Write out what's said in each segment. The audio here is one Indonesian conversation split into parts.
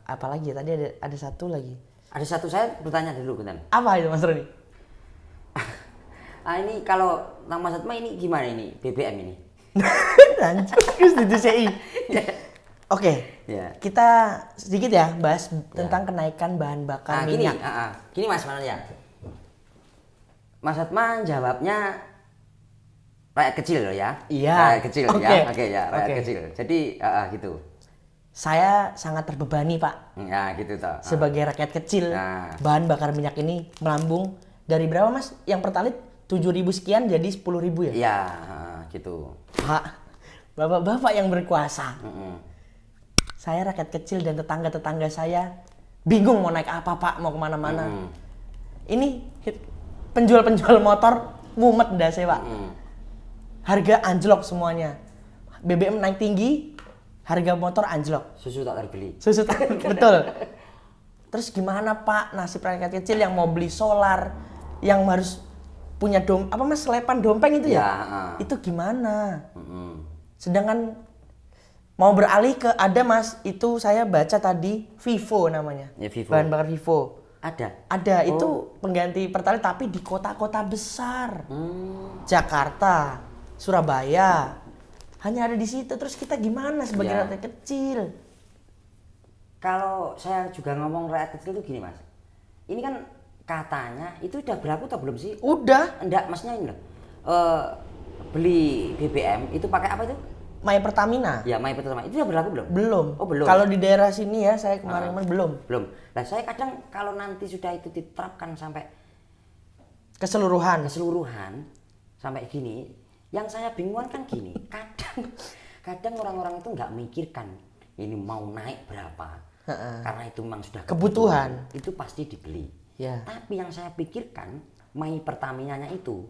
Apalagi tadi ada satu lagi. Ada satu saya bertanya dulu bentar. Apa itu Mas Roni? Ini kalau Mas Atma ini gimana ini BBM ini? Anjir, setuju CI. Oke, kita sedikit ya bahas tentang kenaikan bahan bakar minyak. Gini Mas Mananya. Mas Atma jawabnya rakyat kecil loh ya. Iya. Rakyat kecil ya. Oke ya, rakyat kecil. Jadi gitu. Saya sangat terbebani Pak. Ya gitu toh. Sebagai rakyat kecil, bahan bakar minyak ini melambung dari berapa Mas? Yang Pertalite 7.000 sekian jadi 10.000 ya? Iya, gitu. Pak, bapak-bapak yang berkuasa. Saya rakyat kecil dan tetangga-tetangga saya bingung mau naik apa Pak, mau kemana-mana. Ini penjual-penjual motor mumet dah saya Pak. Harga anjlok semuanya. BBM naik tinggi, harga motor anjlok. Susu tak terbeli. Betul. Terus gimana Pak nasib rakyat kecil yang mau beli solar, yang harus punya selepan dompeng itu ya? Itu gimana? Sedangkan mau beralih ke Mas, itu saya baca tadi Vivo namanya. Ya, Vivo. Bahan bakar Vivo. Ada itu pengganti Pertalite tapi di kota-kota besar. Jakarta, Surabaya. Hanya ada di situ. Terus kita gimana sebagai rakyat kecil? Kalau saya juga ngomong rakyat kecil itu gini Mas. Ini kan katanya itu udah berlaku atau belum sih? Udah. Enggak, maksudnya ini loh. Beli BBM itu pakai apa itu? My Pertamina. Ya, My Pertamina. Itu udah berlaku belum? Belum. Oh, belum. Kalau di daerah sini ya, saya kemarin belum. Belum. Nah, saya kadang kalau nanti sudah itu diterapkan sampai keseluruhan sampai gini, yang saya bingung kan gini, kadang orang-orang itu nggak mikirkan ini mau naik berapa. Karena itu memang sudah kebutuhan, itu pasti dibeli. Ya. Tapi yang saya pikirkan My Pertaminanya itu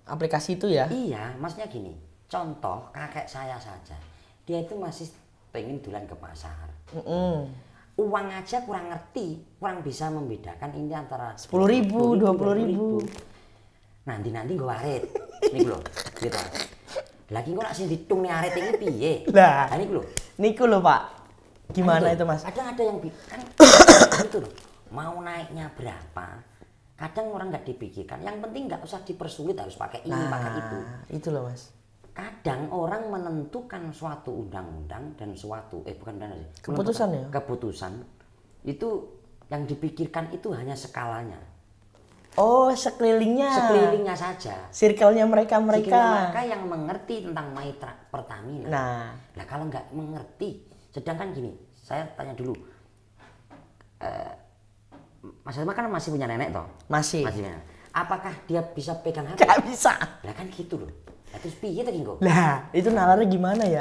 aplikasi itu ya? Iya, maksudnya gini. Contoh kakek saya saja, dia itu masih pengen dulan ke pasar. Uang aja kurang ngerti, kurang bisa membedakan ini antara 10.000, 20.000. Nanti gue arit, nih loh, gitu. Lagi gue nak sih ditung nih arit ini piye? Lah, ini loh. Niku loh Pak, gimana itu Mas? Kadang ada yang kan itu loh, mau naiknya berapa? Kadang orang nggak dipikirkan. Yang penting nggak usah dipersulit harus pakai ini, pakai itu. Itu loh Mas. Kadang orang menentukan suatu undang-undang dan suatu keputusan itu yang dipikirkan itu hanya skalanya. Oh, sekelilingnya saja. Circle-nya mereka yang mengerti tentang My Pertamina. Nah, kalau nggak mengerti, sedangkan gini, saya tanya dulu, Mas Alma kan masih punya nenek toh? Masih. Apakah dia bisa pegang HP? Gak bisa. Lah kan gitu loh. Terus piye tadi kok? Lah, itu nalarnya gimana ya?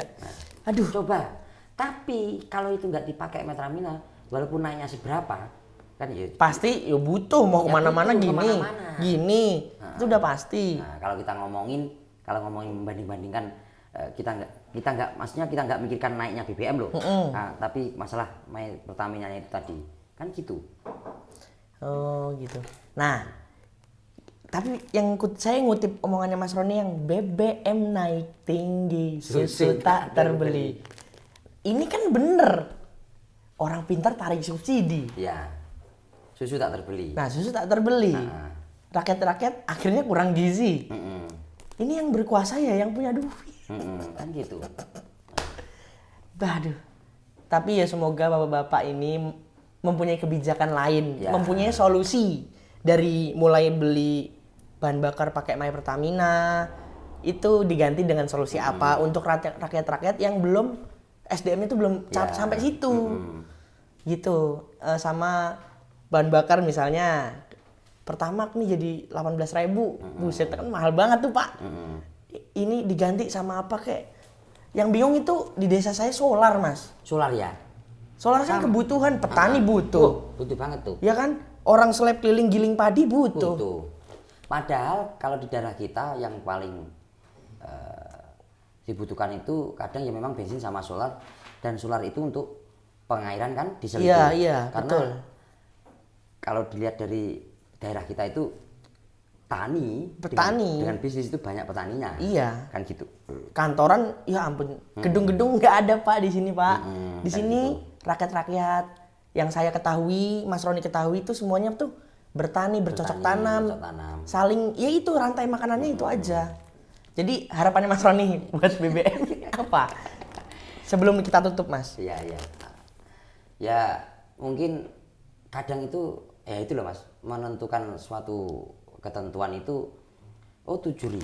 Aduh. Coba. Tapi kalau itu nggak dipakai Pertamina, walaupun naiknya seberapa, kan ya pasti ya butuh mau kemana-mana gini. Itu udah pasti. Nah, kalau ngomongin membanding-bandingkan, kita nggak mikirkan naiknya BBM loh. Nah, tapi masalah My Pertaminanya itu tadi, kan gitu. Oh gitu. Nah. Tapi yang saya ngutip omongannya Mas Roni yang BBM naik tinggi, susu tak terbeli. Ini kan bener. Orang pintar tarik subsidi. Ya, susu tak terbeli. Nah, susu tak terbeli. Rakyat-rakyat akhirnya kurang gizi. Ini yang berkuasa ya, yang punya duit. Kan gitu. Aduh. Tapi ya semoga bapak-bapak ini mempunyai kebijakan lain. Mempunyai solusi. Dari mulai beli bahan bakar pakai My Pertamina itu diganti dengan solusi apa untuk rakyat-rakyat yang belum SDM itu belum sampai situ gitu. Sama bahan bakar misalnya Pertamax nih jadi 18.000, buset kan mahal banget tuh Pak. Ini diganti sama apa kek? Yang bingung itu di desa saya solar Mas. Solar ya? Solar kan kebutuhan, petani butuh. Butuh banget tuh. Ya kan? Orang seleb keliling giling padi butuh. Padahal kalau di daerah kita yang paling dibutuhkan itu kadang ya memang bensin sama solar, dan solar itu untuk pengairan kan diesel itu. Iya, karena betul. Kalau dilihat dari daerah kita itu petani dengan bisnis itu banyak petaninya. Iya. Kan gitu. Kantoran ya ampun, gedung-gedung nggak ada Pak di sini Pak. Di sini gitu. Rakyat-rakyat yang saya ketahui, Mas Roni ketahui itu semuanya tuh bertani, bercocok tanam, saling, ya itu rantai makanannya itu aja. Jadi harapannya Mas Roni buat BBM apa? Sebelum kita tutup, Mas. Iya. Ya mungkin kadang itu ya itu loh Mas, menentukan suatu ketentuan itu 7.000,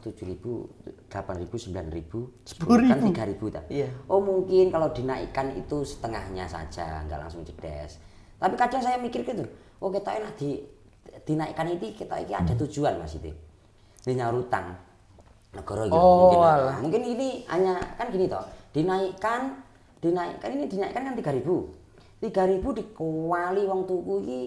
8.000, 9.000, 10.000 kan 3.000 tak? Iya. Mungkin kalau dinaikkan itu setengahnya saja, nggak langsung cedes. Tapi kadang saya mikir gitu, kita enak dinaikkan itu kita ada tujuan Mas itu. Di nyaurutang negara gitu. Mungkin ini hanya kan gini toh, dinaikkan kan 3.000. 3.000 dikuali wong tuku iki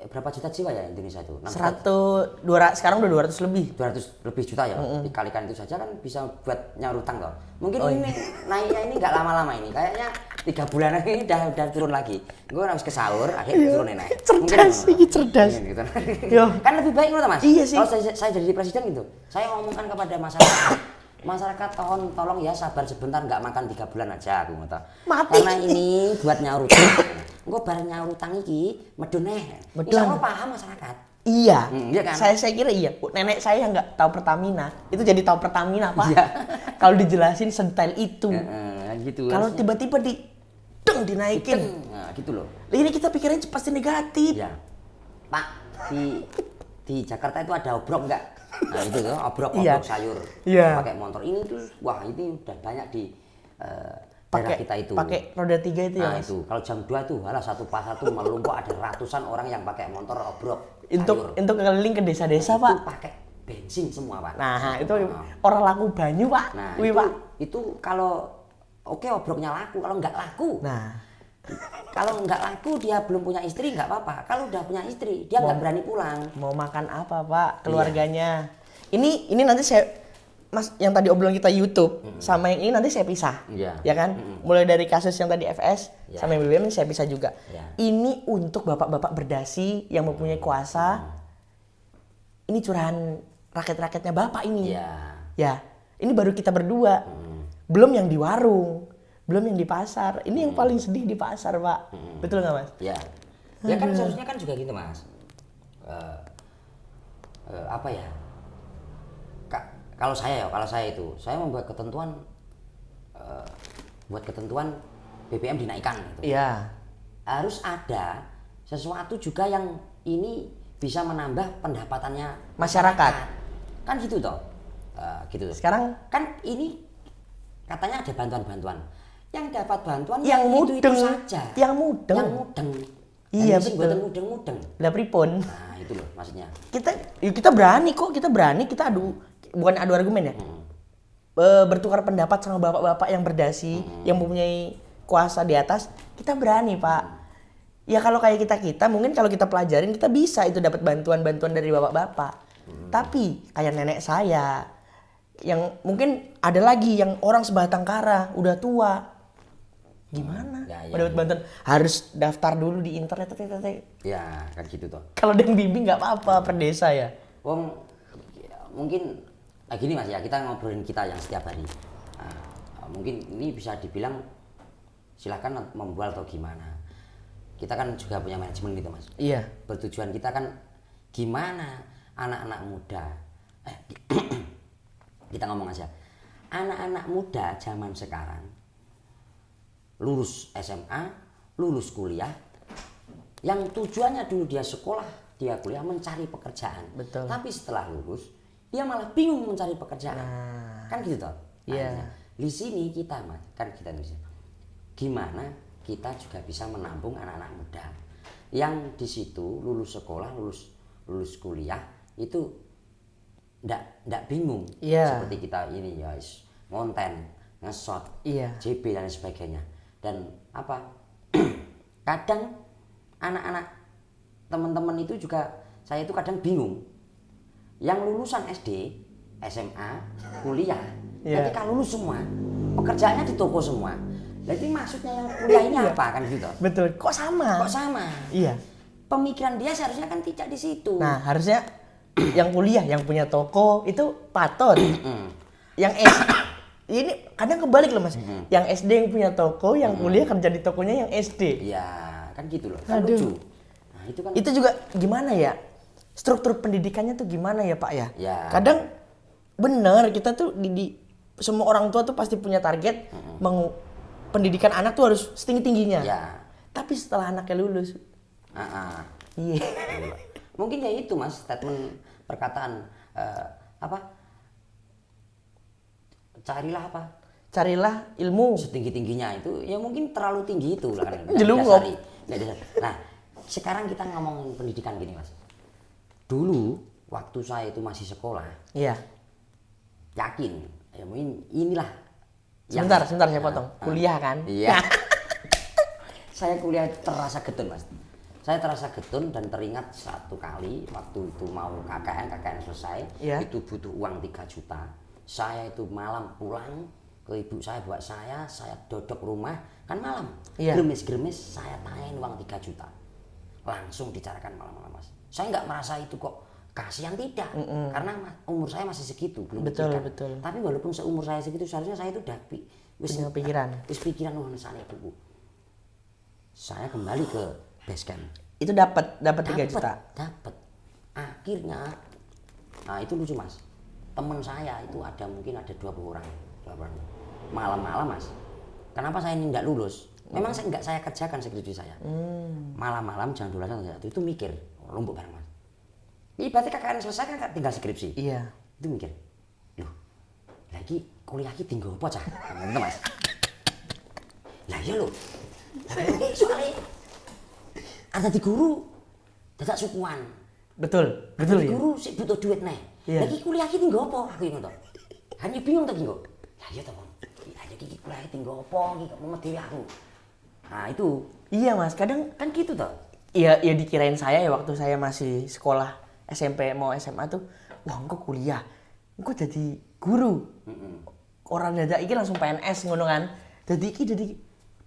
berapa juta jiwa ya Indonesia itu? 200, sekarang udah 200 lebih. 200 lebih juta ya. Dikalikan itu saja kan bisa buat nyaur utang toh. Mungkin ini naiknya ini nggak lama-lama ini. Kayaknya 3 bulan ini udah turun lagi. Gue harus ke sahur, akhirnya turun naik. Cerdas. Gitu. Kan lebih baik menurut Mas. Iya sih. Kalau saya jadi presiden gitu, saya ngomongkan kepada masyarakat tolong ya sabar sebentar, nggak makan 3 bulan aja aku ngono. Karena ini buat nyaur utang. Engko bareng nyaur utang iki medun neh. Insyaallah paham masyarakat. Iya. Iya kan? Saya kira iya. Nenek saya nggak tahu Pertamina, itu jadi tahu Pertamina, Pak. Iya. Kalau dijelasin sedetail itu. Gitu. Kalau tiba-tiba dinaikin. Nah, gitu loh. Ini kita pikirnya pasti negatif. Ya. Pak, di Jakarta itu ada obrok enggak? Nah, itu tuh obrok sayur. Iya. Pakai motor ini tuh, wah ini udah banyak di daerah kita itu. Pakai roda 3 itu ya, Mas? Itu. Kalau jam 2 tuh, satu pasar tuh melumpuk ada ratusan orang yang pakai motor obrok. Untuk keliling ke desa-desa, Pak. Itu pakai bensin semua, Pak. Nah, itu orang laku banyu, Pak. Nah, Pak. Itu kalau obroknya laku, kalau nggak laku. Nah, kalau nggak laku dia belum punya istri nggak apa-apa. Kalau udah punya istri dia nggak berani pulang. Mau makan apa, Pak? Keluarganya. Iya. Ini nanti saya Mas, yang tadi obrolan kita YouTube sama yang ini nanti saya pisah. Ya kan? Mulai dari kasus yang tadi FS sama yang BBM saya pisah juga. Ini untuk bapak-bapak berdasi yang mempunyai kuasa. Ini curahan rakyat-rakyatnya Bapak ini. Ya. Ini baru kita berdua. Belum yang di warung, belum yang di pasar. Ini yang paling sedih di pasar, Pak. Betul nggak, Mas? Ya. Ya kan seharusnya kan juga gitu, Mas. Apa ya? Kalau saya itu, saya membuat ketentuan BBM dinaikkan gitu. Iya. Harus ada sesuatu juga yang ini bisa menambah pendapatannya masyarakat. Kan gitu toh. Gitu. Sekarang kan ini katanya ada bantuan-bantuan. Yang dapat bantuan yang mudeng itu saja. Yang mudeng. Iya, betul. Mudeng. Lah pripun? Nah, itu loh maksudnya. Kita berani kok, kita adu, bukan adu argumen ya. Bertukar pendapat sama bapak-bapak yang berdasi, yang mempunyai kuasa di atas, kita berani, Pak. Ya kalau kayak kita mungkin kalau kita pelajarin kita bisa itu dapat bantuan-bantuan dari bapak-bapak. Tapi kayak nenek saya yang mungkin ada lagi yang orang sebatang kara, udah tua. Gimana? Dapat bantuan harus daftar dulu di internet. Ya, kan gitu toh. Kalau dan bimbing nggak apa-apa per desa ya. Mungkin gini Mas ya, kita ngobrolin kita yang setiap hari. Mungkin ini bisa dibilang silakan membual atau gimana. Kita kan juga punya manajemen gitu Mas. Iya. Bertujuan kita kan gimana anak-anak muda. Kita ngomong aja. Anak-anak muda zaman sekarang lulus SMA, lulus kuliah, yang tujuannya dulu dia sekolah, dia kuliah mencari pekerjaan. Betul. Tapi setelah lulus, dia malah bingung mencari pekerjaan. Kan gitu toh. Iya. Di sini kita Mas, kan kita bisa. Gimana kita juga bisa menampung anak-anak muda yang di situ lulus sekolah, lulus kuliah itu ndak bingung seperti kita ini ya ngonten, nge-shot, JB dan sebagainya. Dan apa? Kadang anak-anak teman-teman itu juga saya itu kadang bingung. Yang lulusan SD, SMA, kuliah, ketika lulus semua, pekerjaannya di toko semua. Jadi maksudnya yang kuliah ini apa kan gitu? Betul. Kok sama? Iya. Pemikiran dia seharusnya kan tidak di situ. Nah, harusnya yang kuliah yang punya toko itu patut. Ini kadang kebalik loh Mas. Yang SD yang punya toko, yang kuliah kerja di tokonya yang SD. Iya, kan gitu loh. Kan Aduh. lucu. Nah, itu kan Itu juga gimana ya? Struktur pendidikannya tuh gimana ya Pak ya? Ya. Kadang bener kita tuh semua orang tua tuh pasti punya target pendidikan anak tuh harus setinggi-tingginya. ya. Tapi setelah anaknya lulus, iya. Mungkin ya itu Mas, statement perkataan apa? Carilah apa? Carilah ilmu. Setinggi-tingginya itu ya mungkin terlalu tinggi itu lah kan. Jelungkop. Nah, sekarang kita ngomongin pendidikan gini Mas. Dulu waktu saya itu masih sekolah, Iya. yakin ya mungkin inilah Sebentar saya potong. Kuliah kan? Iya. Saya kuliah terasa getun Mas. Saya terasa getun dan teringat satu kali waktu itu mau KKN selesai, Iya. itu butuh uang 3 juta. Saya itu malam pulang ke ibu saya buat saya dodok rumah kan malam. Iya. Gremes-gremes saya tanyain uang 3 juta. Langsung dicarakan malam-malam Mas. Saya nggak merasa itu kok kasihan, tidak. Karena umur saya masih segitu, belum Betul, pikirkan. betul. Tapi walaupun seumur saya segitu seharusnya saya itu udah Punya pikiran. pikiran sana ibuku. Saya kembali ke base camp. Itu dapat 3 juta. Dapat. Akhirnya, nah itu lucu Mas. Teman saya itu mungkin ada 20 orang. Malam-malam Mas. Kenapa saya ini tidak lulus? Memang saya kerjakan skripsi saya. Malam-malam jam 12 itu mikir, lombok bareng Mas. Ibaratnya KKN selesai kan tinggal skripsi. Iya. Itu mikir, loh, lagi kuliah iki tinggal apa cah? Ngono Mas. Lah iya lho. Soalnya ada di guru dadak sukuan. Betul Di ya. guru sik butuh duit neh. Iya. Lagi kuliah iki tinggal apa? Aku ngono to. Hanya bingung to iki kok. Lah iya to, Bang. Lah iki kuliah tinggal apa iki kok mau dhewe aku. Nah, itu. Iya Mas, kadang Kan gitu toh. iya dikirain saya ya waktu saya masih sekolah SMP mau SMA tuh, wah engko kuliah. Engko jadi guru. Orang dadak iki langsung PNS ngono kan. Dadi iki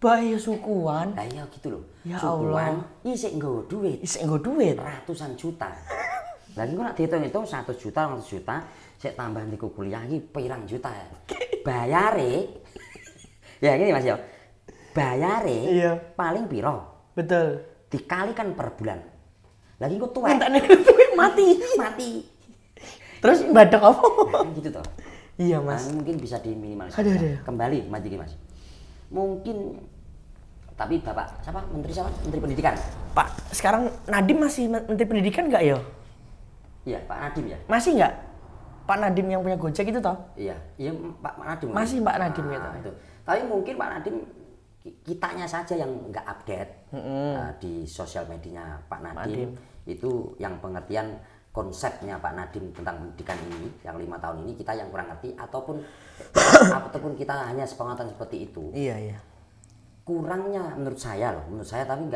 bahaya sukuan. Lah iya gitu loh. Ya Sukuan, Allah. iki sik nggawa duit. Isek nggo duit. Ratusan juta. Lagi kok nak dihitung-hitung 100 juta, 100 juta, saya tambah niku kuliah iki pirang juta. Bayare ya gini Mas ya. Bayare Iya. paling piro? Betul. Dikalikan per bulan. Lagi kok tuwek. Mintane duit mati. Mati. Terus badak apa? Kan gitu toh. Iya Nah, Mas. mungkin bisa diminimalisir. Aduh. Kembali maju Mas. Mungkin tapi Bapak siapa? Menteri siapa? Menteri Pendidikan. Pak, sekarang Nadiem masih Menteri Pendidikan nggak ya? Iya, Pak Nadiem ya. Masih nggak? Pak Nadiem yang punya Gojek itu toh? Iya, Pak Nadiem. Masih Pak Nadiem gitu. Itu. Tapi mungkin Pak Nadiem kitanya saja yang nggak update di sosial medianya Pak Nadiem. Itu yang pengertian konsepnya Pak Nadiem tentang pendidikan ini yang 5 tahun ini kita yang kurang ngerti ataupun kita hanya sepengetahuan seperti itu. Iya. Kurangnya menurut saya tapi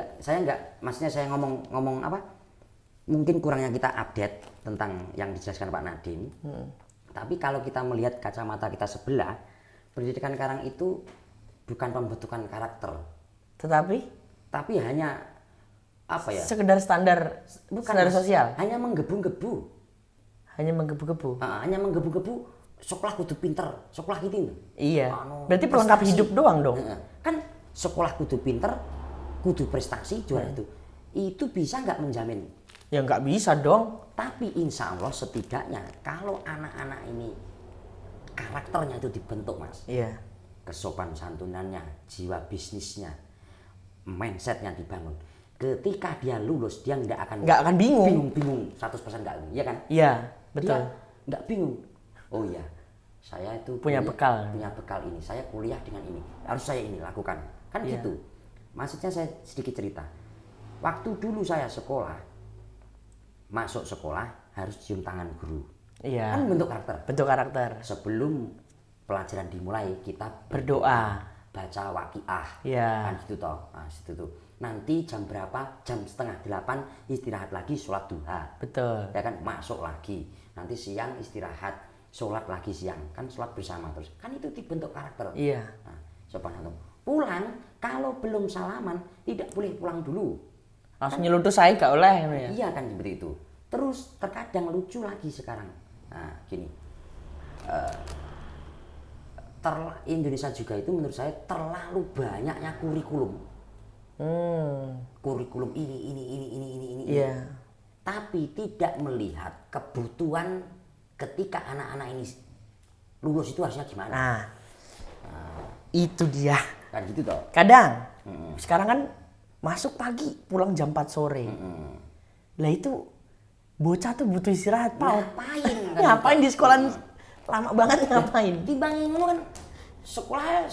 maksudnya saya ngomong apa? Mungkin kurangnya kita update tentang yang dijelaskan Pak Nadiem. Tapi kalau kita melihat kacamata kita sebelah, pendidikan sekarang itu bukan pembentukan karakter, tapi hanya apa ya? Sekedar standar sosial. Hanya menggebu-gebu. Hanya menggebu-gebu. Hanya menggebu-gebu. Sekolah kudu pinter, sekolah gitu. Iya. Berarti pelengkap hidup doang dong. Kan sekolah kudu pinter, kudu prestasi juara itu. Itu bisa nggak menjamin? Ya nggak bisa dong. Tapi insya Allah setidaknya kalau anak-anak ini karakternya itu dibentuk Mas. Iya. Kesopan santunannya, jiwa bisnisnya, mindsetnya dibangun. Ketika dia lulus dia nggak akan bingung 100% nggak, iya kan? Iya, betul. Dia nggak bingung. Oh iya, saya itu punya bekal ini, saya kuliah dengan ini, harus saya ini lakukan, kan Iya. gitu. Maksudnya saya sedikit cerita. Waktu dulu saya masuk sekolah harus cium tangan guru. Iya. Kan bentuk karakter. Sebelum pelajaran dimulai kita Berdoa. baca waqiah. Iya. Kan gitu toh. Nah, situ tuh. Nanti jam berapa? Jam 7:30 istirahat lagi sholat duha. Betul. Ya kan masuk lagi. Nanti siang istirahat, sholat lagi siang. Kan sholat bersama terus. Kan itu dibentuk karakter. Iya. Nah, sopan santun. Pulang kalau belum salaman tidak boleh pulang dulu. Langsung nyelutus saya gak oleh ya. Iya kan seperti itu. Terus terkadang lucu lagi sekarang. Nah gini, Indonesia juga itu menurut saya terlalu banyaknya kurikulum. Kurikulum ini. Iya. Tapi tidak melihat kebutuhan ketika anak-anak ini lulus itu harusnya gimana. Nah, itu dia. Kan gitu toh. Kadang, sekarang kan masuk pagi, pulang jam 4 sore. Lah itu bocah tuh butuh istirahat, Pak. Ngapain? Kan Ngapain di sekolah lama banget ngapain? Dibanding kan sekolah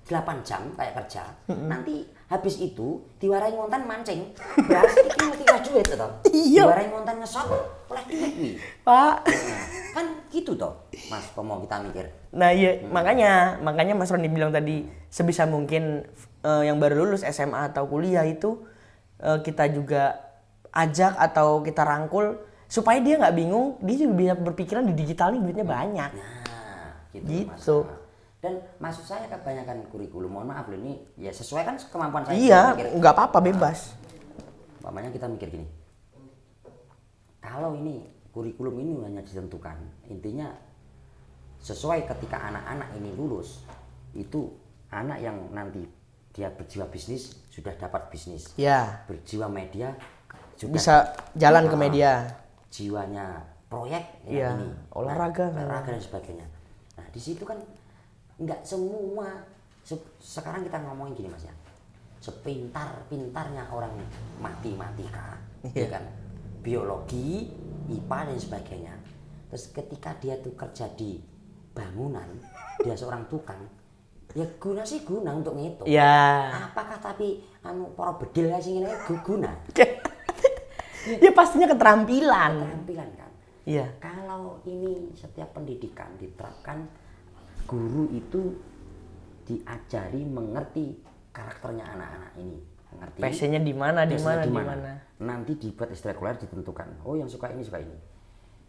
8 jam kayak kerja. Nanti habis itu diwarai ngontan mancing. Beras iki mesti duit toh. Iya. Diwarai ngontan ngesot oleh duit kuwi. Pak. Kan gitu toh. Mas, mau kita mikir. Nah iya, makanya Mas Roni bilang tadi sebisa mungkin yang baru lulus SMA atau kuliah itu kita juga ajak atau kita rangkul supaya dia nggak bingung, dia juga bisa berpikiran di digital ini duitnya banyak. Nah, gitu. Dan maksud saya kebanyakan kurikulum, mohon maaf loh ini ya sesuai kan kemampuan saya. Iya, nggak apa-apa, bebas. Umpamanya kita mikir gini, kalau ini kurikulum ini hanya ditentukan, intinya sesuai ketika anak-anak ini lulus, itu anak yang nanti dia berjiwa bisnis sudah dapat bisnis, Ya. berjiwa media juga Bisa jalan ke media. jiwanya proyek Iya, ini olahraga dan sebagainya. Nah di situ kan nggak semua sekarang kita ngomongin gini Mas ya, sepintar-pintarnya orang matematika, ya kan, biologi, IPA dan sebagainya. Terus ketika dia tuh kerja di bangunan, dia seorang tukang, ya guna untuk ngitung. Ya. Apakah tapi para bedil sing ngene guna? Ya pastinya keterampilan. Keterampilan kan. Iya. Kalau ini setiap pendidikan diterapkan, guru itu diajari mengerti karakternya anak-anak ini, mengerti Passionnya di mana. Nanti dibuat ekstrakurikuler ditentukan. Oh yang suka ini.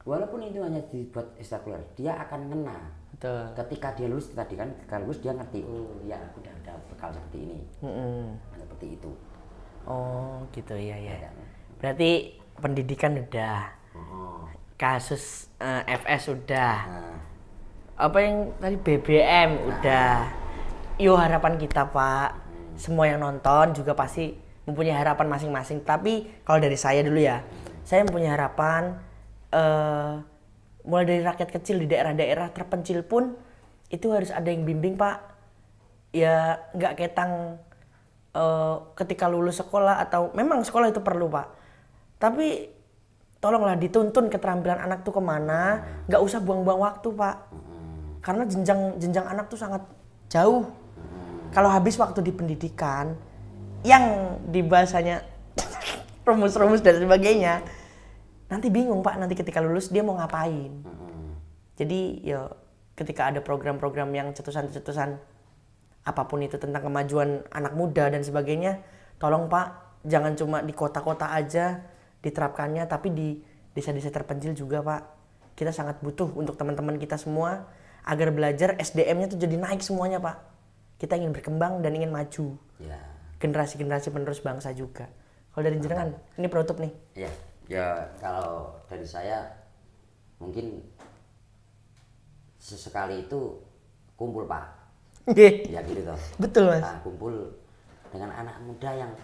Walaupun itu hanya dibuat ekstrakurikuler, dia akan ngena. Betul. Ketika dia lulus tadi kan, ketika lulus dia ngerti. Oh ya aku udah ada bekal seperti ini. Seperti itu. Oh gitu ya. Ya kan? Berarti pendidikan udah, kasus FS udah, apa yang tadi BBM udah. Yo harapan kita Pak, semua yang nonton juga pasti mempunyai harapan masing-masing. Tapi kalau dari saya dulu ya, saya mempunyai harapan mulai dari rakyat kecil di daerah-daerah terpencil pun itu harus ada yang bimbing Pak. Ya nggak ketang ketika lulus sekolah atau memang sekolah itu perlu Pak. Tapi tolonglah dituntun keterampilan anak tuh kemana, nggak usah buang-buang waktu Pak. Karena jenjang anak tuh sangat jauh. Kalau habis waktu di pendidikan, yang di bahasanya rumus-rumus dan sebagainya, nanti bingung Pak, nanti ketika lulus dia mau ngapain. Jadi ya ketika ada program-program yang cetusan-cetusan apapun itu tentang kemajuan anak muda dan sebagainya, tolong Pak, jangan cuma di kota-kota aja diterapkannya, tapi di desa-desa terpencil juga Pak. Kita sangat butuh untuk teman-teman kita semua agar belajar SDM-nya tuh jadi naik semuanya Pak. Kita ingin berkembang dan ingin maju. Ya. Generasi-generasi penerus bangsa juga. Kalau dari jenengan, ini penutup nih. Ya kalau dari saya mungkin sesekali itu kumpul Pak. Ya gitu toh. Betul Mas. Nah, kumpul dengan anak muda yang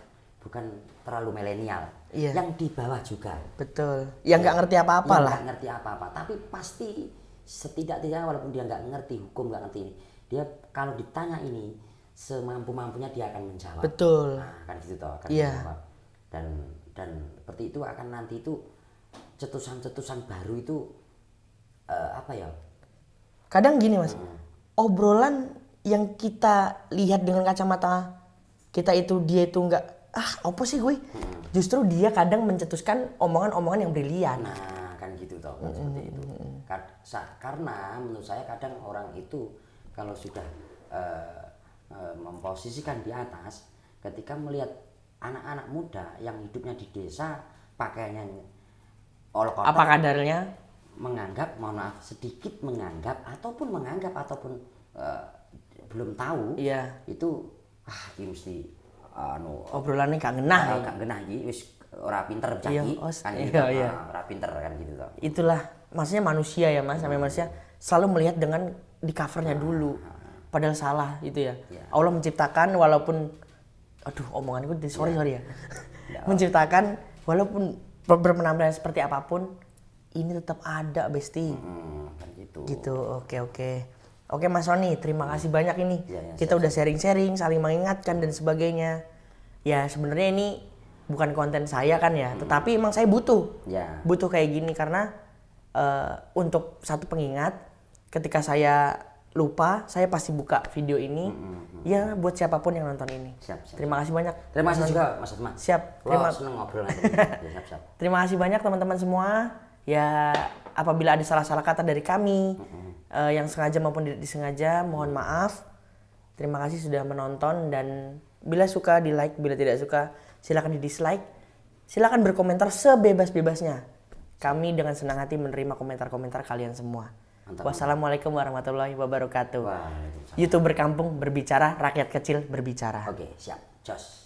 bukan terlalu milenial, Iya. yang di bawah juga. Betul. Yang nggak ngerti apa-apa lah. Nggak ngerti apa-apa, tapi pasti setidak-tidaknya walaupun dia nggak ngerti hukum, nggak ngerti ini, dia kalau ditanya ini semampu-mampunya dia akan menjawab. Betul. Nah, kan gitu toh, kan Iya. menjawab. Dan seperti itu akan nanti itu cetusan-cetusan baru itu apa ya? Kadang gini Mas, obrolan yang kita lihat dengan kacamata kita itu dia itu nggak apa sih gue? Justru dia kadang mencetuskan omongan-omongan yang brilian. Nah, kan gitu toh, seperti itu. Karena menurut saya kadang orang itu kalau sudah memposisikan di atas, ketika melihat anak-anak muda yang hidupnya di desa, pakaiannya olok-olok, Apa kadarnya? menganggap, mohon maaf, sedikit menganggap ataupun belum tahu, Iya. itu ini mesti Obrolannya gak ngenah. gak genah iki wis ora pinter Iya, jaki kan iya, gitu. iya. Ora pinter kan gitu toh. Itulah maksudnya manusia ya Mas, sampai manusia selalu melihat dengan di covernya dulu. padahal salah itu ya. Ya. Allah menciptakan walaupun, aduh omonganku sorry ya. Menciptakan walaupun berpenampilan seperti apapun, ini tetap ada Besti. Kan gitu. Gitu, oke Mas Roni, terima kasih banyak ini. Ya, Kita udah sharing-sharing, saling mengingatkan dan sebagainya. Ya sebenarnya ini bukan konten saya kan ya, tetapi emang saya butuh kayak gini karena untuk satu pengingat, ketika saya lupa, saya pasti buka video ini. Ya buat siapapun yang nonton ini. Siap. Terima kasih banyak. Terima kasih juga Mas Asma. Siap. Seneng ngobrol nanti. Siap. Terima kasih banyak teman-teman semua. Ya apabila ada salah-salah kata dari kami, yang sengaja maupun tidak disengaja, mohon maaf. Terima kasih sudah menonton, dan bila suka di like, bila tidak suka silakan di dislike. Silakan berkomentar sebebas-bebasnya. Kami dengan senang hati menerima komentar-komentar kalian semua. Mantap. Wassalamualaikum warahmatullahi wabarakatuh. YouTuber kampung berbicara, rakyat kecil berbicara. Oke, siap. Jos.